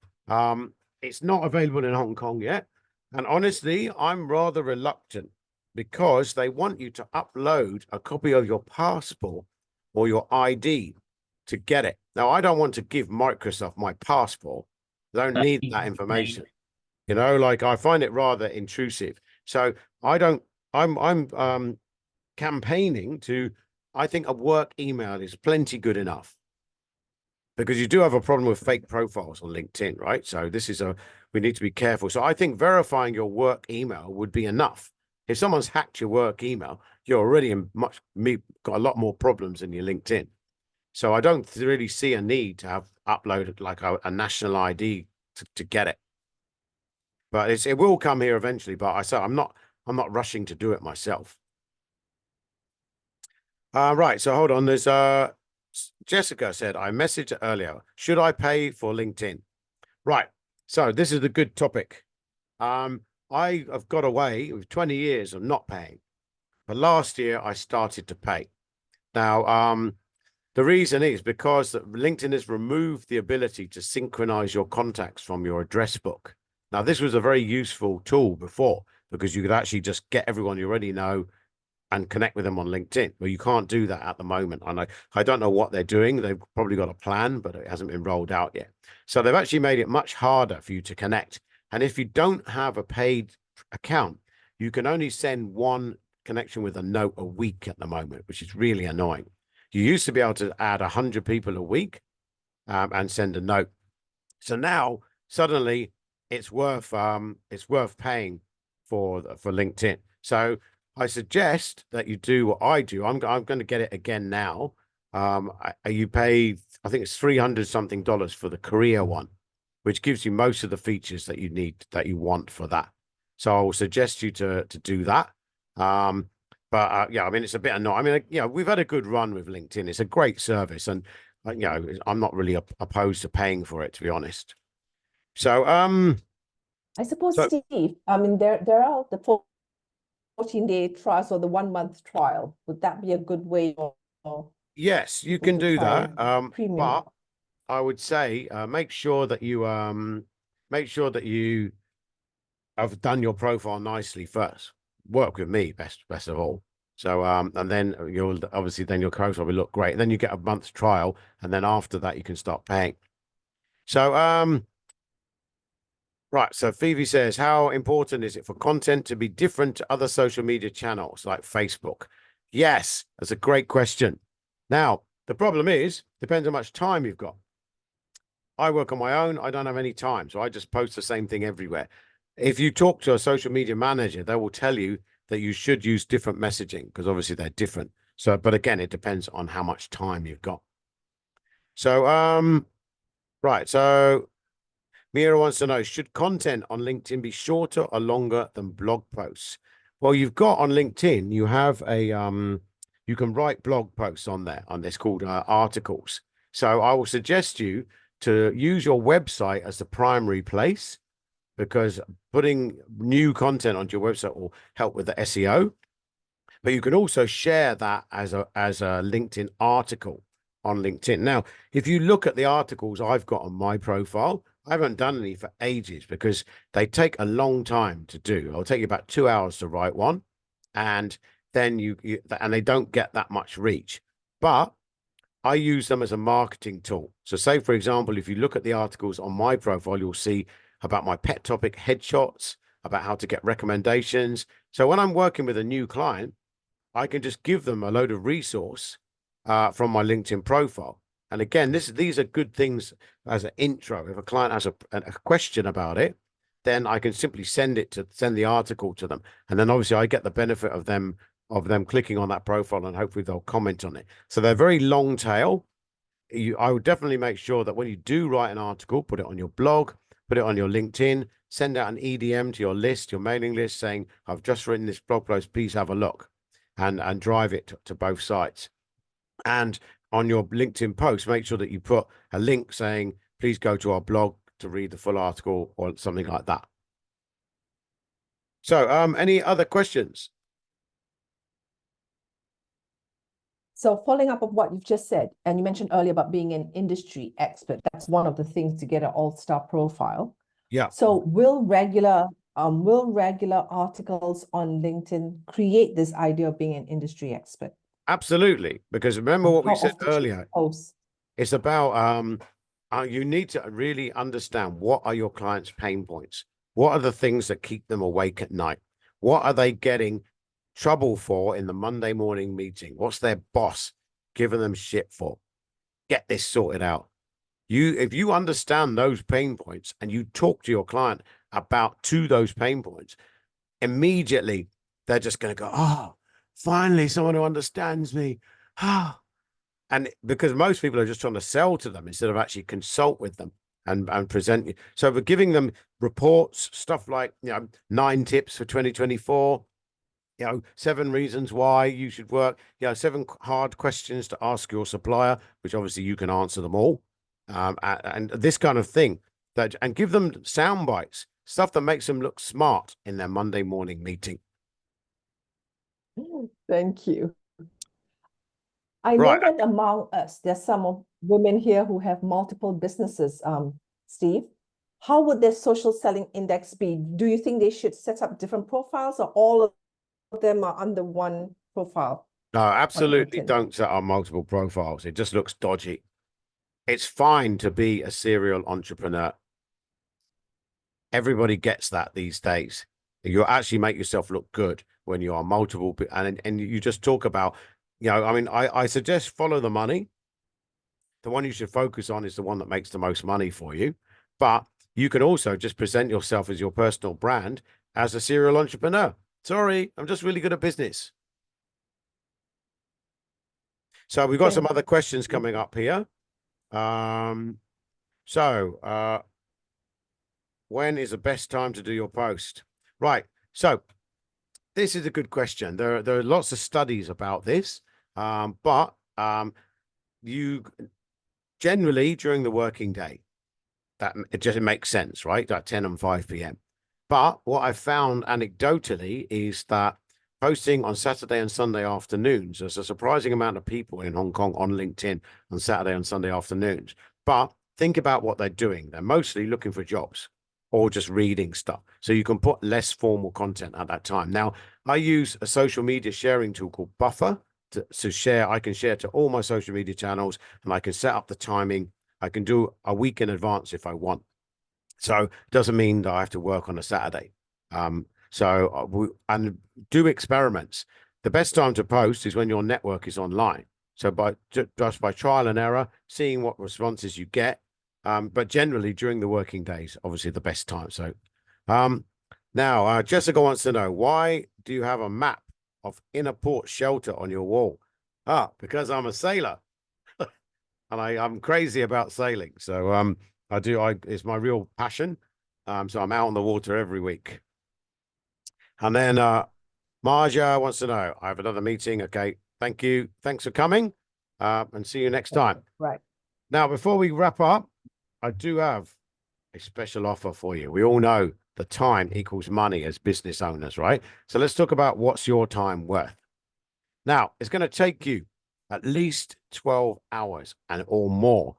it's not available in Hong Kong yet. And honestly, I'm rather reluctant because they want you to upload a copy of your passport or your ID to get it. Now, I don't want to give Microsoft my passport. They don't need that information. You know, like I find it rather intrusive. So I'm campaigning to, I think a work email is plenty good enough. Because you do have a problem with fake profiles on LinkedIn, right? So we need to be careful. So I think verifying your work email would be enough. If someone's hacked your work email, you're already got a lot more problems in your LinkedIn. So I don't really see a need to have uploaded like a national ID to get it. But it will come here eventually. But I'm not rushing to do it myself. Right. So hold on. There's Jessica said, I messaged earlier, should I pay for LinkedIn? Right. So this is a good topic. I have got away with 20 years of not paying. But last year I started to pay. Now, the reason is because LinkedIn has removed the ability to synchronize your contacts from your address book. Now, this was a very useful tool before because you could actually just get everyone you already know and connect with them on LinkedIn. Well, you can't do that at the moment. I don't know what they're doing. They've probably got a plan, but it hasn't been rolled out yet. So they've actually made it much harder for you to connect. And if you don't have a paid account, you can only send one connection with a note a week at the moment, which is really annoying. You used to be able to add 100 people a week and send a note. So now suddenly it's worth paying for LinkedIn. So I suggest that you do what I do. I'm going to get it again now. You pay, I think it's $300 something for the Korea one, which gives you most of the features that you need, that you want for that. So I will suggest you to do that. But yeah, I mean, it's a bit annoying. I mean, you know, we've had a good run with LinkedIn. It's a great service, and you know, I'm not really opposed to paying for it, to be honest. So I suppose, Steve, I mean, there are the 14-day trials or the 1-month trial. Would that be a good way of yes, you can do that. premium? But I would say make sure that you have done your profile nicely first. Work with me best of all. So and then you'll obviously then your profile will look great. And then you get a month's trial, and then after that you can start paying. So right. So Phoebe says, how important is it for content to be different to other social media channels like Facebook? Yes, that's a great question. Now, the problem is, depends how much time you've got. I work on my own. I don't have any time. So I just post the same thing everywhere. If you talk to a social media manager, they will tell you that you should use different messaging because obviously they're different. So, but again, it depends on how much time you've got. So, right. So Mira wants to know, should content on LinkedIn be shorter or longer than blog posts? Well, you've got on LinkedIn, you have a, you can write blog posts on there, on this called articles. So I will suggest you to use your website as the primary place because putting new content onto your website will help with the SEO. But you can also share that as a LinkedIn article on LinkedIn. Now, if you look at the articles I've got on my profile, I haven't done any for ages because they take a long time to do. It'll take you about 2 hours to write one, and then and they don't get that much reach. But I use them as a marketing tool. So say, for example, if you look at the articles on my profile, you'll see about my pet topic headshots, about how to get recommendations. So when I'm working with a new client, I can just give them a load of resource from my LinkedIn profile. And again, these are good things as an intro. If a client has a question about it, then I can simply send the article to them. And then obviously I get the benefit of them clicking on that profile, and hopefully they'll comment on it. So they're very long tail. I would definitely make sure that when you do write an article, put it on your blog, put it on your LinkedIn, send out an EDM to your list, your mailing list, saying, I've just written this blog post, please have a look, and drive it to both sites. And on your LinkedIn post, make sure that you put a link saying, please go to our blog to read the full article or something like that. So any other questions? So following up on what you've just said, and you mentioned earlier about being an industry expert, that's one of the things to get an all-star profile. Yeah, So will regular articles on LinkedIn create this idea of being an industry expert? absolutely. Because remember what we How said often should you earlier, post? it's about you need to really understand what are your clients' pain points? What are the things that keep them awake at night? What are they getting trouble for in the Monday morning meeting? What's their boss giving them shit for? Get this sorted out. If you understand those pain points and you talk to your client about those pain points, immediately they're just going to go, oh, finally someone who understands me. Ah. And because most people are just trying to sell to them instead of actually consult with them and present you. So we're giving them reports, stuff like, 9 tips for 2024, 7 reasons why you should work, 7 hard questions to ask your supplier, which obviously you can answer them all. And this kind of thing and give them sound bites, stuff that makes them look smart in their Monday morning meeting. Thank you. I know Right. that among us, there's some women here who have multiple businesses, Steve. How would their social selling index be? Do you think they should set up different profiles, or all of them are under one profile No, on absolutely LinkedIn? don't set up multiple profiles. It just looks dodgy. It's fine to be a serial entrepreneur. Everybody gets that these days. You actually make yourself look good when you are multiple, and you just talk about, I mean, I suggest follow the money. The one you should focus on is the one that makes the most money for you. But you can also just present yourself as your personal brand as a serial entrepreneur. Sorry, I'm just really good at business. So we've got some other questions coming up here. When is the best time to do your post? Right. So this is a good question. There are lots of studies about this, but you generally during the working day, that it just makes sense, right? At 10 and 5 p.m. But what I found anecdotally is that posting on Saturday and Sunday afternoons, there's a surprising amount of people in Hong Kong on LinkedIn on Saturday and Sunday afternoons. But think about what they're doing. They're mostly looking for jobs or just reading stuff. So you can put less formal content at that time. Now, I use a social media sharing tool called Buffer to share. I can share to all my social media channels, and I can set up the timing. I can do a week in advance if I want. So it doesn't mean that I have to work on a Saturday. And do experiments. The best time to post is when your network is online. So just by trial and error, seeing what responses you get. But generally during the working days, obviously the best time. So now Jessica wants to know, why do you have a map of inner port shelter on your wall? Because I'm a sailor. And I'm crazy about sailing. So it's my real passion. So I'm out on the water every week. And then Marja wants to know, I have another meeting. Okay, thank you. Thanks for coming. And see you next time. Right. Now, before we wrap up, I do have a special offer for you. We all know the time equals money as business owners, right? So let's talk about what's your time worth. Now, it's going to take you at least 12 hours or more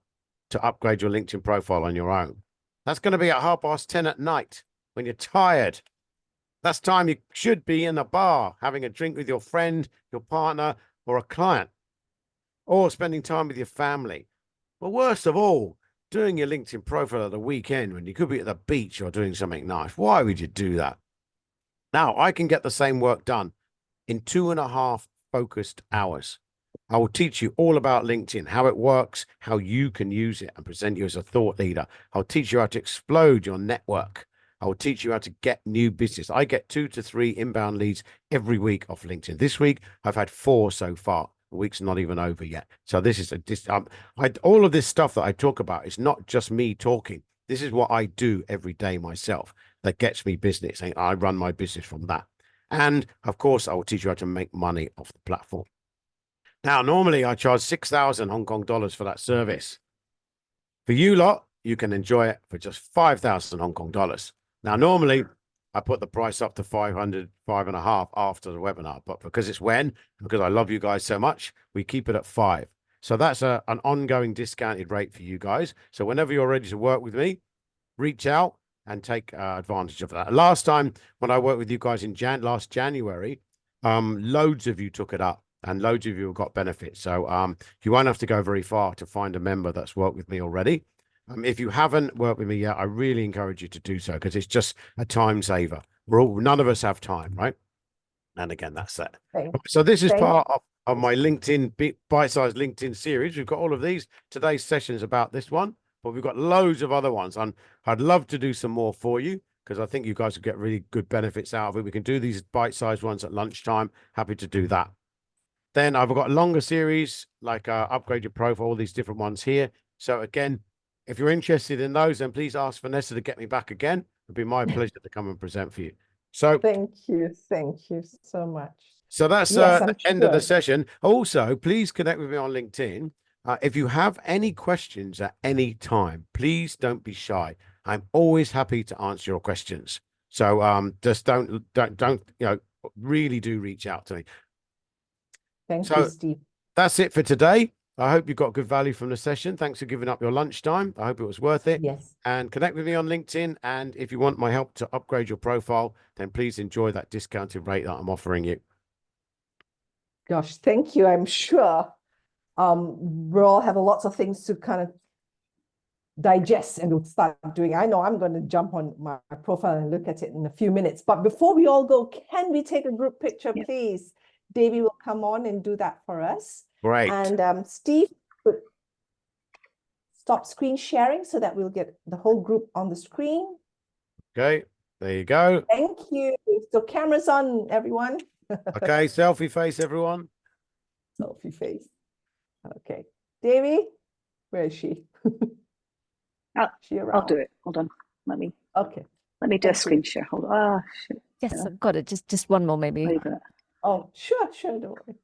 to upgrade your LinkedIn profile on your own. That's going to be at 10:30 at night when you're tired. That's time you should be in a bar having a drink with your friend, your partner, or a client, or spending time with your family. But worst of all, doing your LinkedIn profile at the weekend when you could be at the beach or doing something nice. Why would you do that? Now, I can get the same work done in 2.5 focused hours. I will teach you all about LinkedIn, how it works, how you can use it and present you as a thought leader. I'll teach you how to explode your network. I will teach you how to get new business. I get 2 to 3 inbound leads every week off LinkedIn. This week, I've had 4 so far. The week's not even over yet. So all of this stuff that I talk about is not just me talking. This is what I do every day myself that gets me business. And I run my business from that. And of course, I will teach you how to make money off the platform. Now, normally I charge 6,000 Hong Kong dollars for that service. For you lot, you can enjoy it for just 5,000 Hong Kong dollars. Now, normally I put the price up to 500, 5.5 after the webinar, but because it's because I love you guys so much, we keep it at 5. So that's an ongoing discounted rate for you guys. So whenever you're ready to work with me, reach out. and take advantage of that. Last time when I worked with you guys in last January, loads of you took it up and loads of you got benefits. So you won't have to go very far to find a member that's worked with me already. If you haven't worked with me yet, I really encourage you to do so because it's just a time saver. None of us have time, right? And again, that's that. So this is part of my LinkedIn bite-sized LinkedIn series. We've got all of these. Today's session is about this one, but we've got loads of other ones. And I'd love to do some more for you because I think you guys will get really good benefits out of it. We can do these bite-sized ones at lunchtime. Happy to do that. Then I've got a longer series like upgrade your profile, all these different ones here. So again, if you're interested in those, then please ask Vanessa to get me back again. It'd be my pleasure to come and present for you. So thank you so much. So that's the end of the session. Also, please connect with me on LinkedIn. If you have any questions at any time, please don't be shy. I'm always happy to answer your questions. So just don't really do reach out to me. Thank you, Steve. That's it for today. I hope you got good value from the session. Thanks for giving up your lunchtime. I hope it was worth it. Yes. And connect with me on LinkedIn. And if you want my help to upgrade your profile, then please enjoy that discounted rate that I'm offering you. Gosh, thank you. I'm sure we'll all have lots of things to kind of digest and we'll start doing. I know I'm going to jump on my profile and look at it in a few minutes. But before we all go, can we take a group picture, please? Davey will come on and do that for us. Great. And Steve, stop screen sharing so that we'll get the whole group on the screen. Okay, there you go. Thank you. So cameras on, everyone. Okay, selfie face, everyone. Selfie face. Okay. Davey, where is she? She around? I'll do it. Hold on. Let me do a screen share. Hold on. Oh, shit. Yes, I've got it. Just one more, maybe. Oh, sure, don't worry.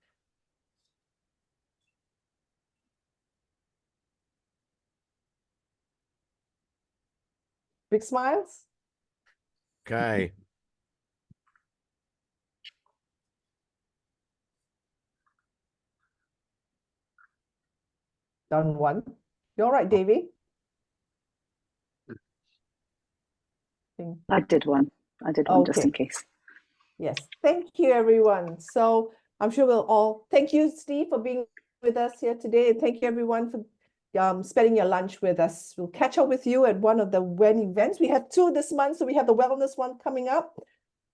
Big smiles. Okay. Done one. You all right, Davey? I did one. Just in case. Yes. Thank you, everyone. So I'm sure we'll all thank you, Steve, for being with us here today. And thank you, everyone, for spending your lunch with us. We'll catch up with you at one of the WEN events. We have 2 this month, so we have the wellness one coming up.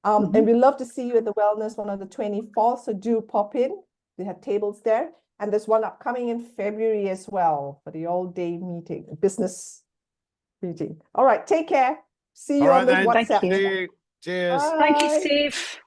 And we'd love to see you at the wellness one on the 24th. So do pop in. We have tables there. And there's one upcoming in February as well for the all-day meeting, business meeting. All right, take care. See you on the WhatsApp. Thank you. Cheers. Thank you, Steve.